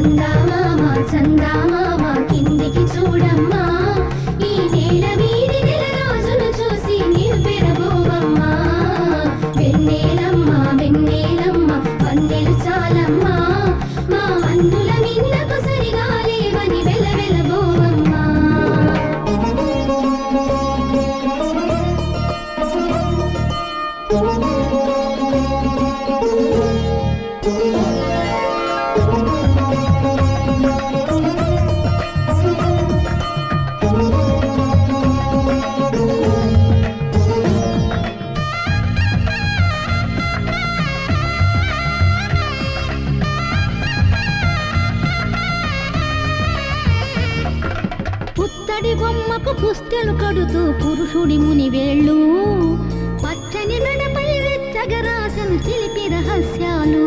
చందామామ చందామామ కిందికి చూడమ్మా ఈ నేల వీడి నెల రోజులు చూసి నివ్వెరబోవమ్మా వెన్నెలమ్మ వెన్నెలమ్మ వన్నెలు చాలమ్మా మా అన్నుల మిన్నకు సరిగా లేవని వెలవెలబోవమ్మా పుత్తడి బొమ్మకు పుస్తెలు కడుతూ పురుషుడి ముని వేళ్ళు పచ్చని నడపై వెచ్చగరాసను తెలిపి రహస్యాలు